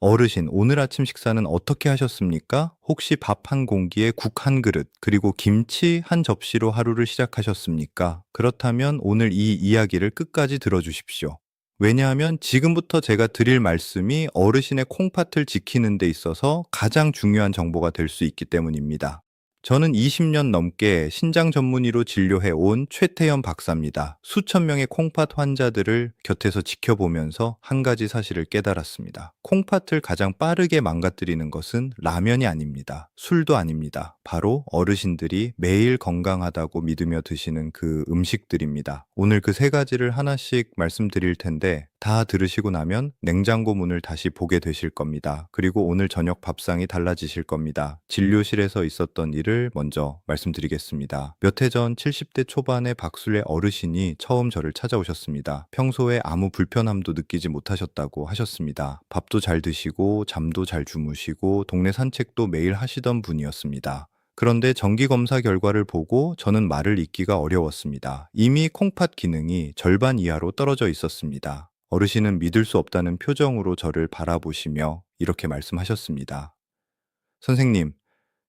어르신, 오늘 아침 식사는 어떻게 하셨습니까? 혹시 밥 한 공기에 국 한 그릇, 그리고 김치 한 접시로 하루를 시작하셨습니까? 그렇다면 오늘 이 이야기를 끝까지 들어주십시오. 왜냐하면 지금부터 제가 드릴 말씀이 어르신의 콩팥을 지키는 데 있어서 가장 중요한 정보가 될 수 있기 때문입니다. 저는 20년 넘게 신장 전문의로 진료해 온 최태현 박사입니다. 수천 명의 콩팥 환자들을 곁에서 지켜보면서 한 가지 사실을 깨달았습니다. 콩팥을 가장 빠르게 망가뜨리는 것은 라면이 아닙니다. 술도 아닙니다. 바로 어르신들이 매일 건강하다고 믿으며 드시는 그 음식들입니다. 오늘 그 세 가지를 하나씩 말씀드릴 텐데 다 들으시고 나면 냉장고 문을 다시 보게 되실 겁니다. 그리고 오늘 저녁 밥상이 달라지실 겁니다. 진료실에서 있었던 일을 먼저 말씀드리겠습니다. 몇 해 전 70대 초반의 박술래 어르신이 처음 저를 찾아오셨습니다. 평소에 아무 불편함도 느끼지 못하셨다고 하셨습니다. 밥도 잘 드시고 잠도 잘 주무시고 동네 산책도 매일 하시던 분이었습니다. 그런데 정기검사 결과를 보고 저는 말을 잇기가 어려웠습니다. 이미 콩팥 기능이 절반 이하로 떨어져 있었습니다. 어르신은 믿을 수 없다는 표정으로 저를 바라보시며 이렇게 말씀하셨습니다. 선생님,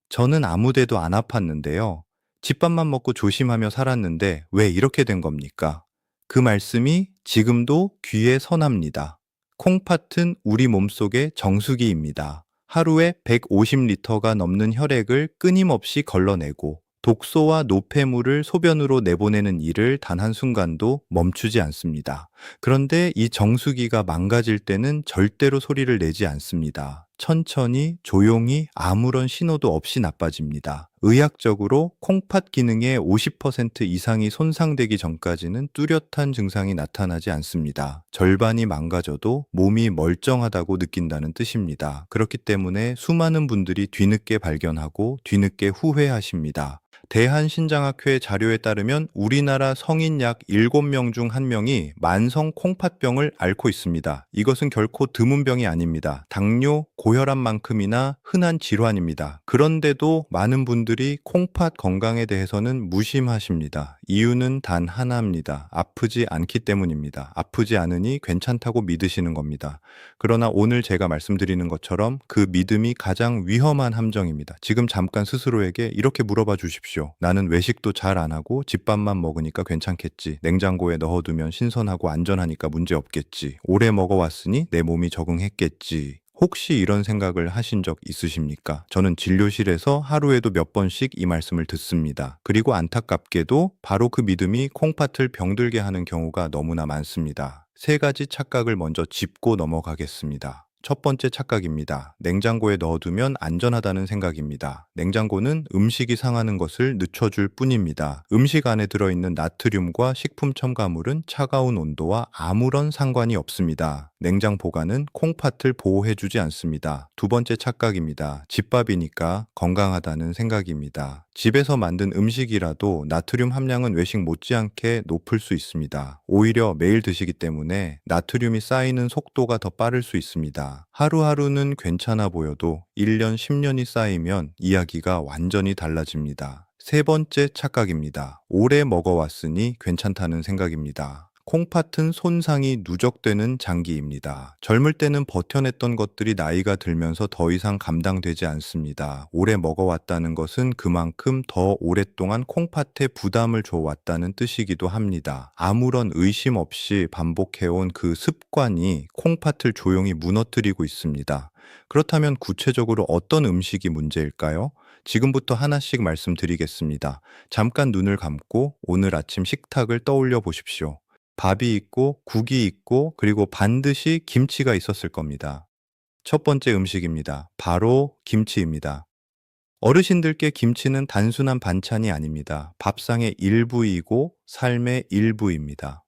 저는 아무 데도 안 아팠는데요. 집밥만 먹고 조심하며 살았는데 왜 이렇게 된 겁니까? 그 말씀이 지금도 귀에 선합니다. 콩팥은 우리 몸속의 정수기입니다. 하루에 150리터가 넘는 혈액을 끊임없이 걸러내고 독소와 노폐물을 소변으로 내보내는 일을 단 한순간도 멈추지 않습니다. 그런데 이 정수기가 망가질 때는 절대로 소리를 내지 않습니다. 천천히 조용히 아무런 신호도 없이 나빠집니다. 의학적으로 콩팥 기능의 50% 이상이 손상되기 전까지는 뚜렷한 증상이 나타나지 않습니다. 절반이 망가져도 몸이 멀쩡하다고 느낀다는 뜻입니다. 그렇기 때문에 수많은 분들이 뒤늦게 발견하고 뒤늦게 후회하십니다. 대한신장학회 자료에 따르면 우리나라 성인 약 7명 중 1명이 만성 콩팥병을 앓고 있습니다. 이것은 결코 드문 병이 아닙니다. 당뇨, 고혈압만큼이나 흔한 질환입니다. 그런데도 많은 분들이 콩팥 건강에 대해서는 무심하십니다. 이유는 단 하나입니다. 아프지 않기 때문입니다. 아프지 않으니 괜찮다고 믿으시는 겁니다. 그러나 오늘 제가 말씀드리는 것처럼 그 믿음이 가장 위험한 함정입니다. 지금 잠깐 스스로에게 이렇게 물어봐 주십시오. 나는 외식도 잘 안 하고 집밥만 먹으니까 괜찮겠지. 냉장고에 넣어두면 신선하고 안전하니까 문제 없겠지. 오래 먹어왔으니 내 몸이 적응했겠지. 혹시 이런 생각을 하신 적 있으십니까? 저는 진료실에서 하루에도 몇 번씩 이 말씀을 듣습니다. 그리고 안타깝게도 바로 그 믿음이 콩팥을 병들게 하는 경우가 너무나 많습니다. 세 가지 착각을 먼저 짚고 넘어가겠습니다. 첫 번째 착각입니다. 냉장고에 넣어두면 안전하다는 생각입니다. 냉장고는 음식이 상하는 것을 늦춰줄 뿐입니다. 음식 안에 들어있는 나트륨과 식품 첨가물은 차가운 온도와 아무런 상관이 없습니다. 냉장 보관은 콩팥을 보호해주지 않습니다. 두 번째 착각입니다. 집밥이니까 건강하다는 생각입니다. 집에서 만든 음식이라도 나트륨 함량은 외식 못지않게 높을 수 있습니다. 오히려 매일 드시기 때문에 나트륨이 쌓이는 속도가 더 빠를 수 있습니다. 하루하루는 괜찮아 보여도 1년, 10년이 쌓이면 이야기가 완전히 달라집니다. 세 번째 착각입니다. 오래 먹어왔으니 괜찮다는 생각입니다. 콩팥은 손상이 누적되는 장기입니다. 젊을 때는 버텨냈던 것들이 나이가 들면서 더 이상 감당되지 않습니다. 오래 먹어왔다는 것은 그만큼 더 오랫동안 콩팥에 부담을 줘왔다는 뜻이기도 합니다. 아무런 의심 없이 반복해온 그 습관이 콩팥을 조용히 무너뜨리고 있습니다. 그렇다면 구체적으로 어떤 음식이 문제일까요? 지금부터 하나씩 말씀드리겠습니다. 잠깐 눈을 감고 오늘 아침 식탁을 떠올려 보십시오. 밥이 있고 국이 있고 그리고 반드시 김치가 있었을 겁니다. 첫 번째 음식입니다. 바로 김치입니다. 어르신들께 김치는 단순한 반찬이 아닙니다. 밥상의 일부이고 삶의 일부입니다.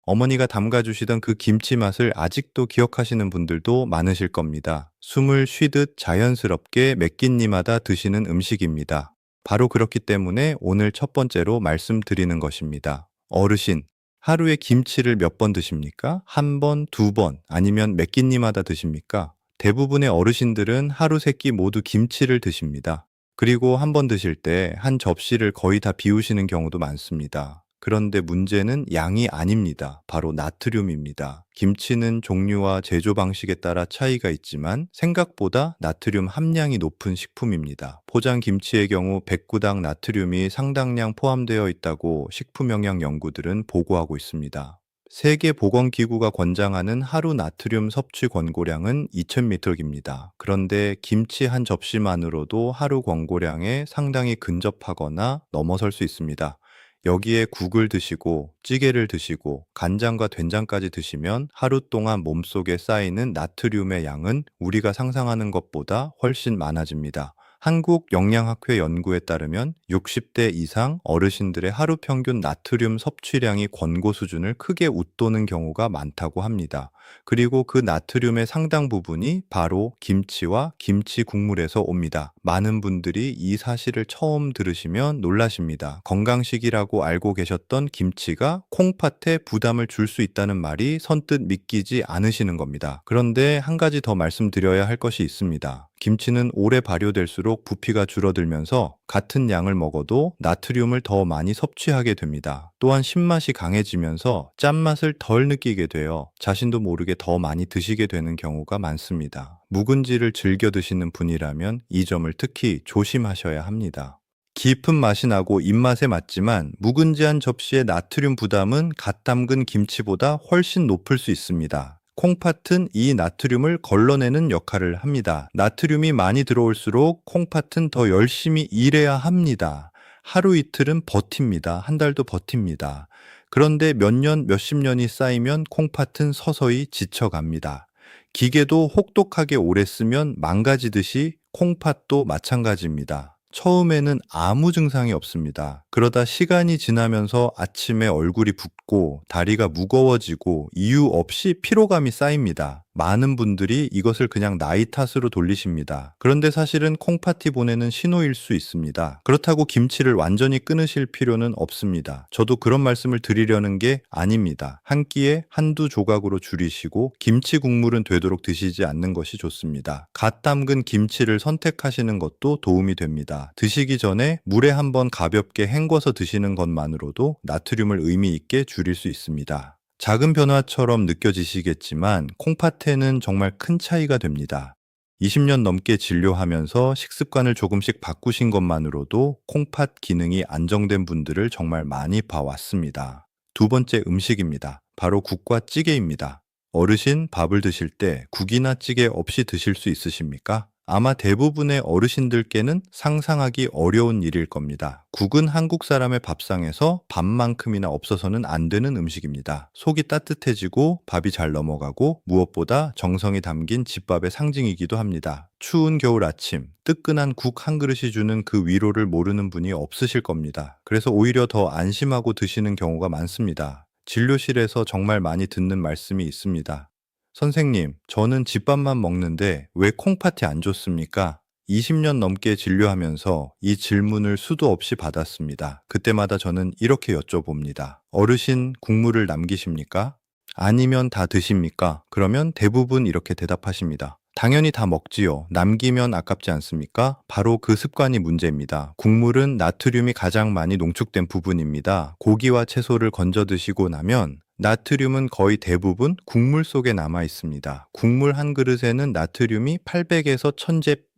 어머니가 담가주시던 그 김치 맛을 아직도 기억하시는 분들도 많으실 겁니다. 숨을 쉬듯 자연스럽게 몇 끼니마다 드시는 음식입니다. 바로 그렇기 때문에 오늘 첫 번째로 말씀드리는 것입니다. 어르신, 하루에 김치를 몇 번 드십니까? 한 번, 두 번, 아니면 몇 끼니마다 드십니까? 대부분의 어르신들은 하루 세 끼 모두 김치를 드십니다. 그리고 한 번 드실 때 한 접시를 거의 다 비우시는 경우도 많습니다. 그런데 문제는 양이 아닙니다. 바로 나트륨입니다. 김치는 종류와 제조 방식에 따라 차이가 있지만 생각보다 나트륨 함량이 높은 식품입니다. 포장 김치의 경우 100구당 나트륨이 상당량 포함되어 있다고 식품영양 연구들은 보고하고 있습니다. 세계보건기구가 권장하는 하루 나트륨 섭취 권고량은 2000mg입니다. 그런데 김치 한 접시만으로도 하루 권고량에 상당히 근접하거나 넘어설 수 있습니다. 여기에 국을 드시고 찌개를 드시고 간장과 된장까지 드시면 하루 동안 몸속에 쌓이는 나트륨의 양은 우리가 상상하는 것보다 훨씬 많아집니다. 한국영양학회 연구에 따르면 60대 이상 어르신들의 하루 평균 나트륨 섭취량이 권고 수준을 크게 웃도는 경우가 많다고 합니다. 그리고 그 나트륨의 상당 부분이 바로 김치와 김치 국물에서 옵니다. 많은 분들이 이 사실을 처음 들으시면 놀라십니다. 건강식이라고 알고 계셨던 김치가 콩팥에 부담을 줄 수 있다는 말이 선뜻 믿기지 않으시는 겁니다. 그런데 한 가지 더 말씀드려야 할 것이 있습니다. 김치는 오래 발효될수록 부피가 줄어들면서 같은 양을 먹어도 나트륨을 더 많이 섭취하게 됩니다. 또한 신맛이 강해지면서 짠맛을 덜 느끼게 되어 자신도 모르게 더 많이 드시게 되는 경우가 많습니다. 묵은지를 즐겨 드시는 분이라면 이 점을 특히 조심하셔야 합니다. 깊은 맛이 나고 입맛에 맞지만 묵은지 한 접시의 나트륨 부담은 갓 담근 김치보다 훨씬 높을 수 있습니다. 콩팥은 이 나트륨을 걸러내는 역할을 합니다. 나트륨이 많이 들어올수록 콩팥은 더 열심히 일해야 합니다. 하루 이틀은 버팁니다. 한 달도 버팁니다. 그런데 몇 년, 몇십 년이 쌓이면 콩팥은 서서히 지쳐갑니다. 기계도 혹독하게 오래 쓰면 망가지듯이 콩팥도 마찬가지입니다. 처음에는 아무 증상이 없습니다. 그러다 시간이 지나면서 아침에 얼굴이 붓고 다리가 무거워지고 이유 없이 피로감이 쌓입니다. 많은 분들이 이것을 그냥 나이 탓으로 돌리십니다. 그런데 사실은 콩팥이 보내는 신호일 수 있습니다. 그렇다고 김치를 완전히 끊으실 필요는 없습니다. 저도 그런 말씀을 드리려는 게 아닙니다. 한 끼에 한두 조각으로 줄이시고 김치 국물은 되도록 드시지 않는 것이 좋습니다. 갓 담근 김치를 선택하시는 것도 도움이 됩니다. 드시기 전에 물에 한번 가볍게 헹궈서 드시는 것만으로도 나트륨을 의미 있게 줄일 수 있습니다. 작은 변화처럼 느껴지시겠지만 콩팥에는 정말 큰 차이가 됩니다. 20년 넘게 진료하면서 식습관을 조금씩 바꾸신 것만으로도 콩팥 기능이 안정된 분들을 정말 많이 봐왔습니다. 두 번째 음식입니다. 바로 국과 찌개입니다. 어르신 밥을 드실 때 국이나 찌개 없이 드실 수 있으십니까? 아마 대부분의 어르신들께는 상상하기 어려운 일일 겁니다. 국은 한국 사람의 밥상에서 밥만큼이나 없어서는 안 되는 음식입니다. 속이 따뜻해지고 밥이 잘 넘어가고 무엇보다 정성이 담긴 집밥의 상징이기도 합니다. 추운 겨울 아침, 뜨끈한 국 한 그릇이 주는 그 위로를 모르는 분이 없으실 겁니다. 그래서 오히려 더 안심하고 드시는 경우가 많습니다. 진료실에서 정말 많이 듣는 말씀이 있습니다. 선생님, 저는 집밥만 먹는데 왜 콩팥이 안 좋습니까? 20년 넘게 진료하면서 이 질문을 수도 없이 받았습니다. 그때마다 저는 이렇게 여쭤봅니다. 어르신 국물을 남기십니까? 아니면 다 드십니까? 그러면 대부분 이렇게 대답하십니다. 당연히 다 먹지요. 남기면 아깝지 않습니까? 바로 그 습관이 문제입니다. 국물은 나트륨이 가장 많이 농축된 부분입니다. 고기와 채소를 건져 드시고 나면 나트륨은 거의 대부분 국물 속에 남아 있습니다. 국물 한 그릇에는 나트륨이 800에서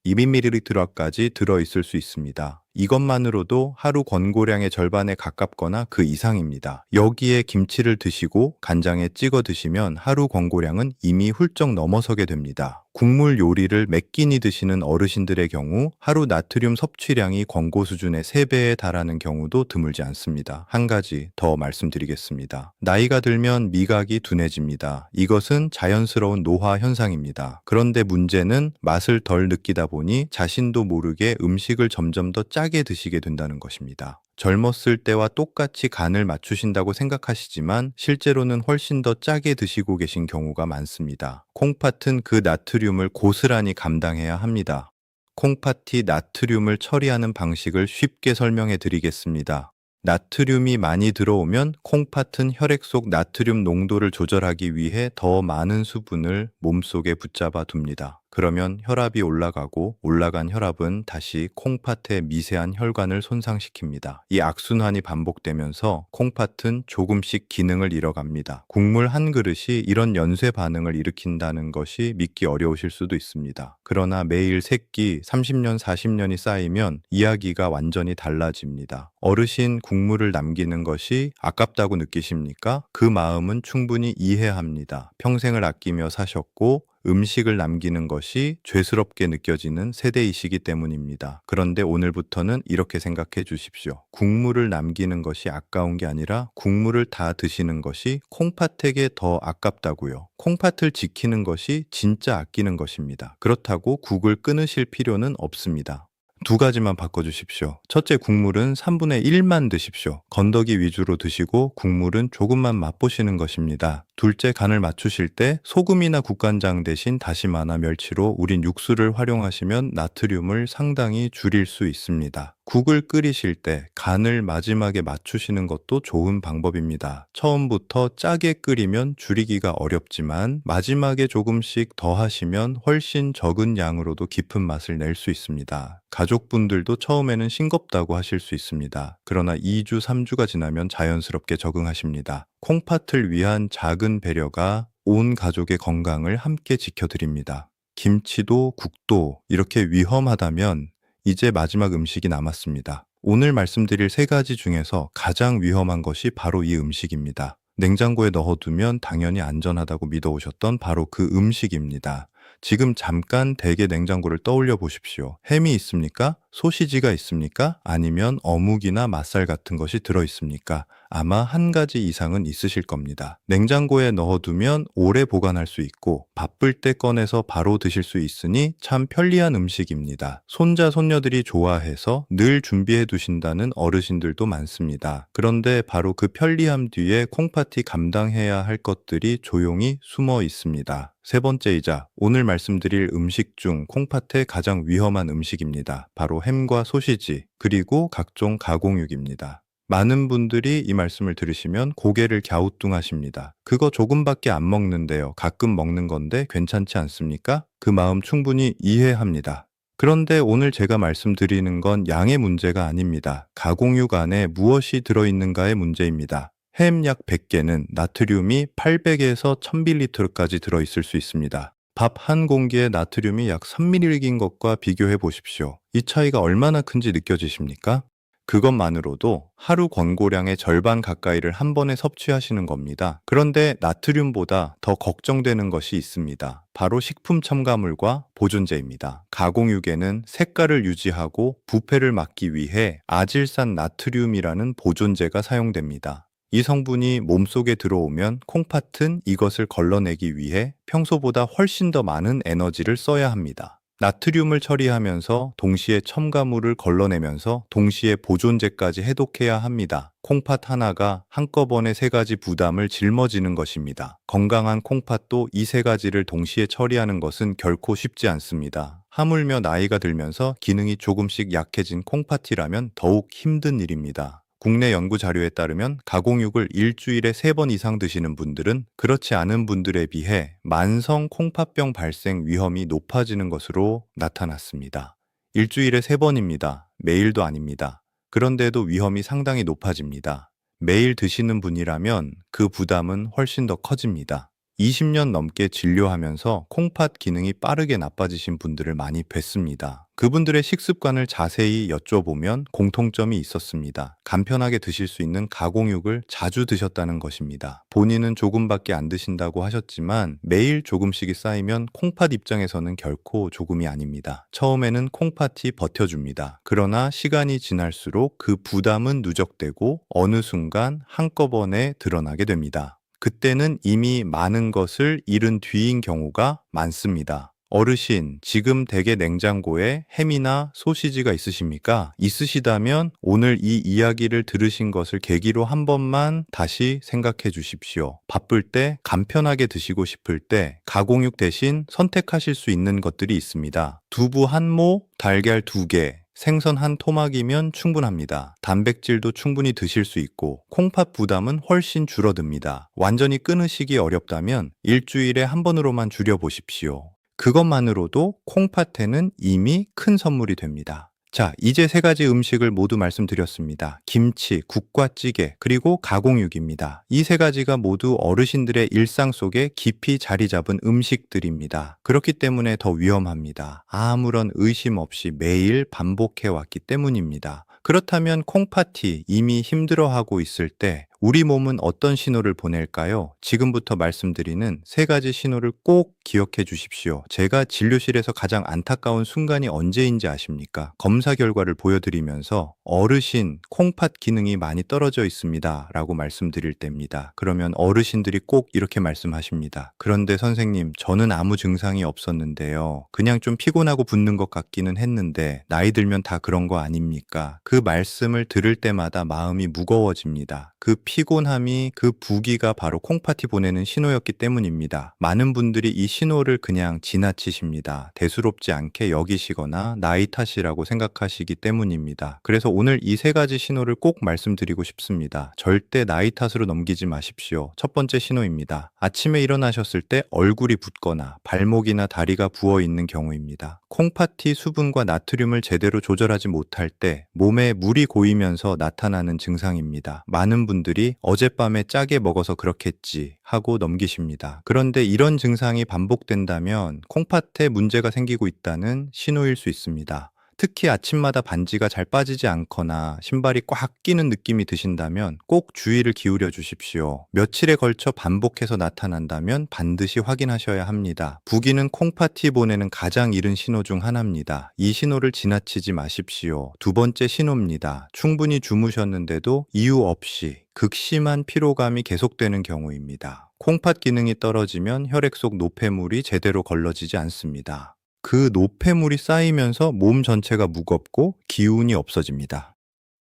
1000제ps/ml까지 들어있을 수 있습니다. 이것만으로도 하루 권고량의 절반에 가깝거나 그 이상입니다. 여기에 김치를 드시고 간장에 찍어 드시면 하루 권고량은 이미 훌쩍 넘어서게 됩니다. 국물 요리를 몇 끼니 드시는 어르신들의 경우 하루 나트륨 섭취량이 권고 수준의 3배에 달하는 경우도 드물지 않습니다. 한 가지 더 말씀드리겠습니다. 나이가 들면 미각이 둔해집니다. 이것은 자연스러운 노화 현상입니다. 그런데 문제는 맛을 덜 느끼다 보니 자신도 모르게 음식을 점점 더 짜게 드시게 된다는 것입니다. 젊었을 때와 똑같이 간을 맞추신다고 생각하시지만 실제로는 훨씬 더 짜게 드시고 계신 경우가 많습니다. 콩팥은 그 나트륨을 고스란히 감당해야 합니다. 콩팥이 나트륨을 처리하는 방식을 쉽게 설명해 드리겠습니다. 나트륨이 많이 들어오면 콩팥은 혈액 속 나트륨 농도를 조절하기 위해 더 많은 수분을 몸속에 붙잡아 둡니다. 그러면 혈압이 올라가고 올라간 혈압은 다시 콩팥의 미세한 혈관을 손상시킵니다. 이 악순환이 반복되면서 콩팥은 조금씩 기능을 잃어갑니다. 국물 한 그릇이 이런 연쇄 반응을 일으킨다는 것이 믿기 어려우실 수도 있습니다. 그러나 매일 3끼 30년, 40년이 쌓이면 이야기가 완전히 달라집니다. 어르신 국물을 남기는 것이 아깝다고 느끼십니까? 그 마음은 충분히 이해합니다. 평생을 아끼며 사셨고 음식을 남기는 것이 죄스럽게 느껴지는 세대이시기 때문입니다. 그런데 오늘부터는 이렇게 생각해 주십시오. 국물을 남기는 것이 아까운 게 아니라 국물을 다 드시는 것이 콩팥에게 더 아깝다고요. 콩팥을 지키는 것이 진짜 아끼는 것입니다. 그렇다고 국을 끊으실 필요는 없습니다. 두 가지만 바꿔주십시오. 첫째, 국물은 3분의 1만 드십시오. 건더기 위주로 드시고 국물은 조금만 맛보시는 것입니다. 둘째, 간을 맞추실 때 소금이나 국간장 대신 다시마나 멸치로 우린 육수를 활용하시면 나트륨을 상당히 줄일 수 있습니다. 국을 끓이실 때 간을 마지막에 맞추시는 것도 좋은 방법입니다. 처음부터 짜게 끓이면 줄이기가 어렵지만 마지막에 조금씩 더 하시면 훨씬 적은 양으로도 깊은 맛을 낼 수 있습니다. 가족분들도 처음에는 싱겁다고 하실 수 있습니다. 그러나 2주, 3주가 지나면 자연스럽게 적응하십니다. 콩팥을 위한 작은 배려가 온 가족의 건강을 함께 지켜드립니다. 김치도 국도 이렇게 위험하다면 이제 마지막 음식이 남았습니다. 오늘 말씀드릴 3가지 중에서 가장 위험한 것이 바로 이 음식입니다. 냉장고에 넣어두면 당연히 안전하다고 믿어오셨던 바로 그 음식입니다. 지금 잠깐 댁의 냉장고를 떠올려 보십시오. 햄이 있습니까? 소시지가 있습니까? 아니면 어묵이나 맛살 같은 것이 들어 있습니까? 아마 한 가지 이상은 있으실 겁니다. 냉장고에 넣어두면 오래 보관할 수 있고 바쁠 때 꺼내서 바로 드실 수 있으니 참 편리한 음식입니다. 손자, 손녀들이 좋아해서 늘 준비해 두신다는 어르신들도 많습니다. 그런데 바로 그 편리함 뒤에 콩팥이 감당해야 할 것들이 조용히 숨어 있습니다. 세 번째이자 오늘 말씀드릴 음식 중 콩팥의 가장 위험한 음식입니다. 바로 햄과 소시지, 그리고 각종 가공육입니다. 많은 분들이 이 말씀을 들으시면 고개를 갸우뚱하십니다. 그거 조금밖에 안 먹는데요. 가끔 먹는 건데 괜찮지 않습니까? 그 마음 충분히 이해합니다. 그런데 오늘 제가 말씀드리는 건 양의 문제가 아닙니다. 가공육 안에 무엇이 들어있는가의 문제입니다. 햄 약 100개는 나트륨이 800에서 1000ml까지 들어있을 수 있습니다. 밥 한 공기에 나트륨이 약 3ml인 것과 비교해 보십시오. 이 차이가 얼마나 큰지 느껴지십니까? 그것만으로도 하루 권고량의 절반 가까이를 한 번에 섭취하시는 겁니다. 그런데 나트륨보다 더 걱정되는 것이 있습니다. 바로 식품 첨가물과 보존제입니다. 가공육에는 색깔을 유지하고 부패를 막기 위해 아질산 나트륨이라는 보존제가 사용됩니다. 이 성분이 몸속에 들어오면 콩팥은 이것을 걸러내기 위해 평소보다 훨씬 더 많은 에너지를 써야 합니다. 나트륨을 처리하면서 동시에 첨가물을 걸러내면서 동시에 보존제까지 해독해야 합니다. 콩팥 하나가 한꺼번에 3가지 부담을 짊어지는 것입니다. 건강한 콩팥도 이 3가지를 동시에 처리하는 것은 결코 쉽지 않습니다. 하물며 나이가 들면서 기능이 조금씩 약해진 콩팥이라면 더욱 힘든 일입니다. 국내 연구 자료에 따르면 가공육을 일주일에 3번 이상 드시는 분들은 그렇지 않은 분들에 비해 만성 콩팥병 발생 위험이 높아지는 것으로 나타났습니다. 일주일에 3번입니다. 매일도 아닙니다. 그런데도 위험이 상당히 높아집니다. 매일 드시는 분이라면 그 부담은 훨씬 더 커집니다. 20년 넘게 진료하면서 콩팥 기능이 빠르게 나빠지신 분들을 많이 뵀습니다. 그분들의 식습관을 자세히 여쭤보면 공통점이 있었습니다. 간편하게 드실 수 있는 가공육을 자주 드셨다는 것입니다. 본인은 조금밖에 안 드신다고 하셨지만 매일 조금씩이 쌓이면 콩팥 입장에서는 결코 조금이 아닙니다. 처음에는 콩팥이 버텨줍니다. 그러나 시간이 지날수록 그 부담은 누적되고 어느 순간 한꺼번에 드러나게 됩니다. 그때는 이미 많은 것을 잃은 뒤인 경우가 많습니다. 어르신, 지금 댁의 냉장고에 햄이나 소시지가 있으십니까? 있으시다면 오늘 이 이야기를 들으신 것을 계기로 한 번만 다시 생각해 주십시오. 바쁠 때, 간편하게 드시고 싶을 때 가공육 대신 선택하실 수 있는 것들이 있습니다. 두부 한 모, 달걀 2개, 생선 한 토막이면 충분합니다. 단백질도 충분히 드실 수 있고 콩팥 부담은 훨씬 줄어듭니다. 완전히 끊으시기 어렵다면 일주일에 한 번으로만 줄여보십시오. 그것만으로도 콩팥에는 이미 큰 선물이 됩니다. 자, 이제 세 가지 음식을 모두 말씀드렸습니다. 김치, 국과 찌개, 그리고 가공육입니다. 이 세 가지가 모두 어르신들의 일상 속에 깊이 자리 잡은 음식들입니다. 그렇기 때문에 더 위험합니다. 아무런 의심 없이 매일 반복해 왔기 때문입니다. 그렇다면 콩팥이 이미 힘들어하고 있을 때 우리 몸은 어떤 신호를 보낼까요? 지금부터 말씀드리는 세 가지 신호를 꼭 기억해 주십시오. 제가 진료실에서 가장 안타까운 순간이 언제인지 아십니까? 검사 결과를 보여드리면서 어르신 콩팥 기능이 많이 떨어져 있습니다 라고 말씀드릴 때입니다. 그러면 어르신들이 꼭 이렇게 말씀하십니다. 그런데 선생님, 저는 아무 증상이 없었는데요. 그냥 좀 피곤하고 붓는 것 같기는 했는데 나이 들면 다 그런 거 아닙니까? 그 말씀을 들을 때마다 마음이 무거워집니다. 그 피곤함이, 그 부기가 바로 콩팥이 보내는 신호였기 때문입니다. 많은 분들이 이 신호를 그냥 지나치십니다. 대수롭지 않게 여기시거나 나이 탓이라고 생각하시기 때문입니다. 그래서 오늘 이 세 가지 신호를 꼭 말씀드리고 싶습니다. 절대 나이 탓으로 넘기지 마십시오. 첫 번째 신호입니다. 아침에 일어나셨을 때 얼굴이 붓거나 발목이나 다리가 부어 있는 경우입니다. 콩팥이 수분과 나트륨을 제대로 조절하지 못할 때 몸에 물이 고이면서 나타나는 증상입니다. 많은 분들이 어젯밤에 짜게 먹어서 그렇겠지 하고 넘기십니다. 그런데 이런 증상이 반복된다면 콩팥에 문제가 생기고 있다는 신호일 수 있습니다. 특히 아침마다 반지가 잘 빠지지 않거나 신발이 꽉 끼는 느낌이 드신다면 꼭 주의를 기울여 주십시오. 며칠에 걸쳐 반복해서 나타난다면 반드시 확인하셔야 합니다. 부기는 콩팥이 보내는 가장 이른 신호 중 하나입니다. 이 신호를 지나치지 마십시오. 두 번째 신호입니다. 충분히 주무셨는데도 이유 없이 극심한 피로감이 계속되는 경우입니다. 콩팥 기능이 떨어지면 혈액 속 노폐물이 제대로 걸러지지 않습니다. 그 노폐물이 쌓이면서 몸 전체가 무겁고 기운이 없어집니다.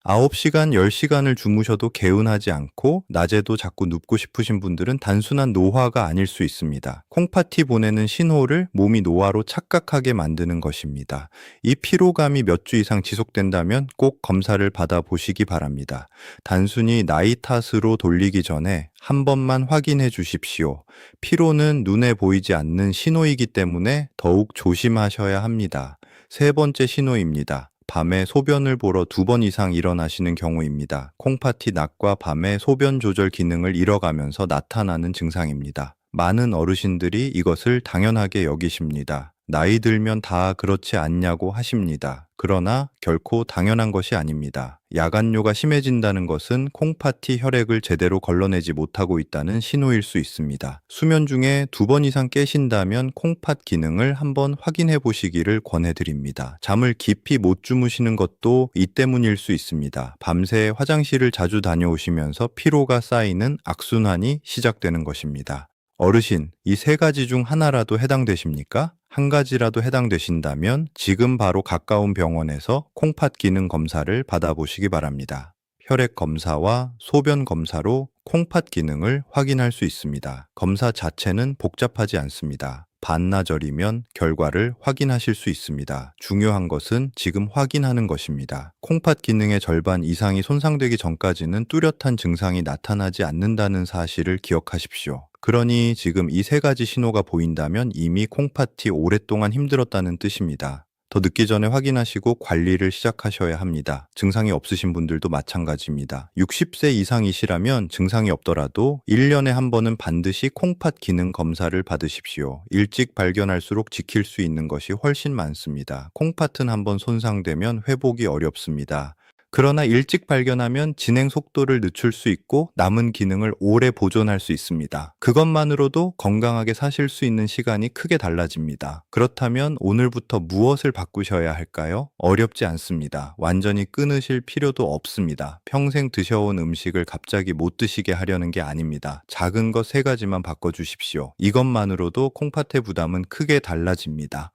9시간, 10시간을 주무셔도 개운하지 않고 낮에도 자꾸 눕고 싶으신 분들은 단순한 노화가 아닐 수 있습니다. 콩팥이 보내는 신호를 몸이 노화로 착각하게 만드는 것입니다. 이 피로감이 몇 주 이상 지속된다면 꼭 검사를 받아보시기 바랍니다. 단순히 나이 탓으로 돌리기 전에 한 번만 확인해 주십시오. 피로는 눈에 보이지 않는 신호이기 때문에 더욱 조심하셔야 합니다. 세 번째 신호입니다. 밤에 소변을 보러 2번 이상 일어나시는 경우입니다. 콩팥이 낮과 밤에 소변 조절 기능을 잃어가면서 나타나는 증상입니다. 많은 어르신들이 이것을 당연하게 여기십니다. 나이 들면 다 그렇지 않냐고 하십니다. 그러나 결코 당연한 것이 아닙니다. 야간뇨가 심해진다는 것은 콩팥이 혈액을 제대로 걸러내지 못하고 있다는 신호일 수 있습니다. 수면 중에 2번 이상 깨신다면 콩팥 기능을 한번 확인해 보시기를 권해드립니다. 잠을 깊이 못 주무시는 것도 이 때문일 수 있습니다. 밤새 화장실을 자주 다녀오시면서 피로가 쌓이는 악순환이 시작되는 것입니다. 어르신, 이 세 가지 중 하나라도 해당되십니까? 한 가지라도 해당되신다면 지금 바로 가까운 병원에서 콩팥 기능 검사를 받아보시기 바랍니다. 혈액 검사와 소변 검사로 콩팥 기능을 확인할 수 있습니다. 검사 자체는 복잡하지 않습니다. 반나절이면 결과를 확인하실 수 있습니다. 중요한 것은 지금 확인하는 것입니다. 콩팥 기능의 절반 이상이 손상되기 전까지는 뚜렷한 증상이 나타나지 않는다는 사실을 기억하십시오. 그러니 지금 이 세 가지 신호가 보인다면 이미 콩팥이 오랫동안 힘들었다는 뜻입니다. 더 늦기 전에 확인하시고 관리를 시작하셔야 합니다. 증상이 없으신 분들도 마찬가지입니다. 60세 이상이시라면 증상이 없더라도 1년에 한 번은 반드시 콩팥 기능 검사를 받으십시오. 일찍 발견할수록 지킬 수 있는 것이 훨씬 많습니다. 콩팥은 한번 손상되면 회복이 어렵습니다. 그러나 일찍 발견하면 진행 속도를 늦출 수 있고 남은 기능을 오래 보존할 수 있습니다. 그것만으로도 건강하게 사실 수 있는 시간이 크게 달라집니다. 그렇다면 오늘부터 무엇을 바꾸셔야 할까요? 어렵지 않습니다. 완전히 끊으실 필요도 없습니다. 평생 드셔온 음식을 갑자기 못 드시게 하려는 게 아닙니다. 작은 것 세 가지만 바꿔주십시오. 이것만으로도 콩팥의 부담은 크게 달라집니다.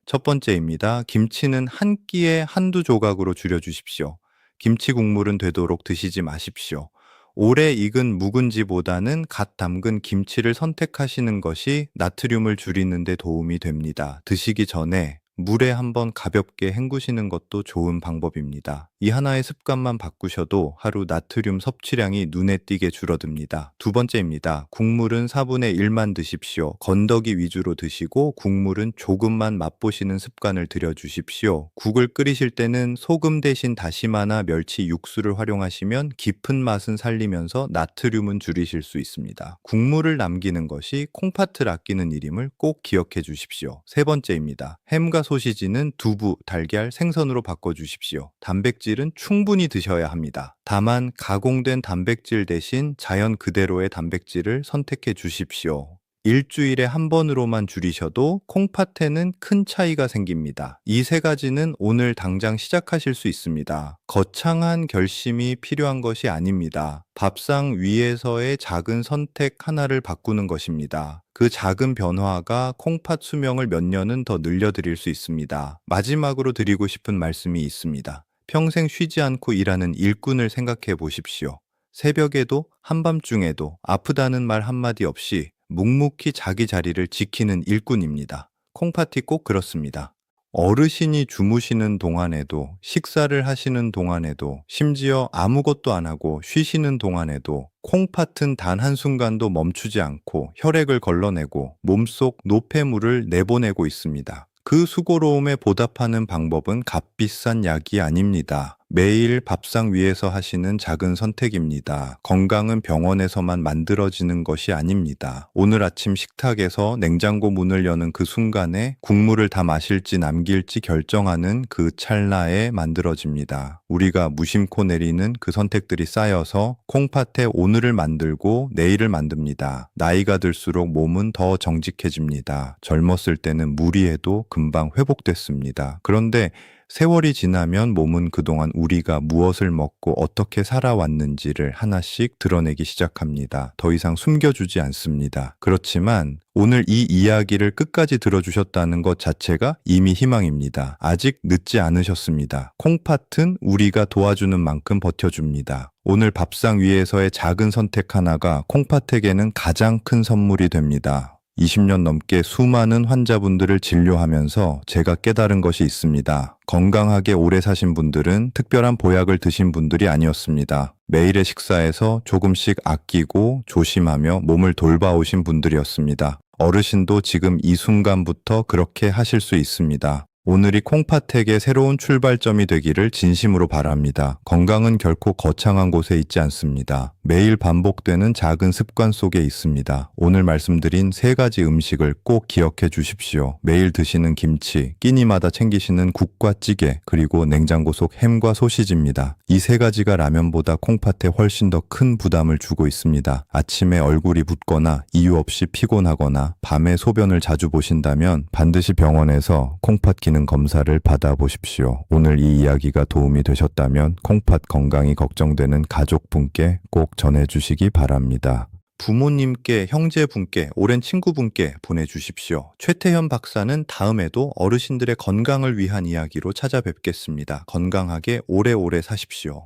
첫 번째입니다. 김치는 한 끼에 한두 조각으로 줄여주십시오. 김치 국물은 되도록 드시지 마십시오. 오래 익은 묵은지보다는 갓 담근 김치를 선택하시는 것이 나트륨을 줄이는 데 도움이 됩니다. 드시기 전에 물에 한번 가볍게 헹구시는 것도 좋은 방법입니다. 이 하나의 습관만 바꾸셔도 하루 나트륨 섭취량이 눈에 띄게 줄어듭니다. 두 번째입니다. 국물은 4분의 1만 드십시오. 건더기 위주로 드시고 국물은 조금만 맛보시는 습관을 들여주십시오. 국을 끓이실 때는 소금 대신 다시마나 멸치 육수를 활용하시면 깊은 맛은 살리면서 나트륨은 줄이실 수 있습니다. 국물을 남기는 것이 콩팥을 아끼는 일임을 꼭 기억해 주십시오. 세 번째입니다. 햄과 소시지는 두부, 달걀, 생선으로 바꿔주십시오. 단백질은 충분히 드셔야 합니다. 다만 가공된 단백질 대신 자연 그대로의 단백질을 선택해 주십시오. 일주일에 한 번으로만 줄이셔도 콩팥에는 큰 차이가 생깁니다. 이 세 가지는 오늘 당장 시작하실 수 있습니다. 거창한 결심이 필요한 것이 아닙니다. 밥상 위에서의 작은 선택 하나를 바꾸는 것입니다. 그 작은 변화가 콩팥 수명을 몇 년은 더 늘려드릴 수 있습니다. 마지막으로 드리고 싶은 말씀이 있습니다. 평생 쉬지 않고 일하는 일꾼을 생각해 보십시오. 새벽에도 한밤중에도 아프다는 말 한마디 없이 묵묵히 자기 자리를 지키는 일꾼입니다. 콩팥이 꼭 그렇습니다. 어르신이 주무시는 동안에도, 식사를 하시는 동안에도, 심지어 아무것도 안 하고 쉬시는 동안에도 콩팥은 단 한순간도 멈추지 않고 혈액을 걸러내고 몸속 노폐물을 내보내고 있습니다. 그 수고로움에 보답하는 방법은 값비싼 약이 아닙니다. 매일 밥상 위에서 하시는 작은 선택입니다. 건강은 병원에서만 만들어지는 것이 아닙니다. 오늘 아침 식탁에서 냉장고 문을 여는 그 순간에 국물을 다 마실지 남길지 결정하는 그 찰나에 만들어집니다. 우리가 무심코 내리는 그 선택들이 쌓여서 콩팥에 오늘을 만들고 내일을 만듭니다. 나이가 들수록 몸은 더 정직해집니다. 젊었을 때는 무리해도 금방 회복됐습니다. 그런데 세월이 지나면 몸은 그동안 우리가 무엇을 먹고 어떻게 살아왔는지를 하나씩 드러내기 시작합니다. 더 이상 숨겨주지 않습니다. 그렇지만 오늘 이 이야기를 끝까지 들어주셨다는 것 자체가 이미 희망입니다. 아직 늦지 않으셨습니다. 콩팥은 우리가 도와주는 만큼 버텨줍니다. 오늘 밥상 위에서의 작은 선택 하나가 콩팥에게는 가장 큰 선물이 됩니다. 20년 넘게 수많은 환자분들을 진료하면서 제가 깨달은 것이 있습니다. 건강하게 오래 사신 분들은 특별한 보약을 드신 분들이 아니었습니다. 매일의 식사에서 조금씩 아끼고 조심하며 몸을 돌봐오신 분들이었습니다. 어르신도 지금 이 순간부터 그렇게 하실 수 있습니다. 오늘이 콩팥에게 새로운 출발점이 되기를 진심으로 바랍니다. 건강은 결코 거창한 곳에 있지 않습니다. 매일 반복되는 작은 습관 속에 있습니다. 오늘 말씀드린 세 가지 음식을 꼭 기억해 주십시오. 매일 드시는 김치, 끼니마다 챙기시는 국과 찌개, 그리고 냉장고 속 햄과 소시지입니다. 이 세 가지가 라면보다 콩팥에 훨씬 더 큰 부담을 주고 있습니다. 아침에 얼굴이 붓거나 이유 없이 피곤하거나 밤에 소변을 자주 보신다면 반드시 병원에서 콩팥 기능 검사를 받아보십시오. 오늘 이 이야기가 도움이 되셨다면 콩팥 건강이 걱정되는 가족분께 꼭 전해주시기 바랍니다. 부모님께, 형제분께, 오랜 친구분께 보내주십시오. 최태현 박사는 다음에도 어르신들의 건강을 위한 이야기로 찾아뵙겠습니다. 건강하게 오래오래 사십시오.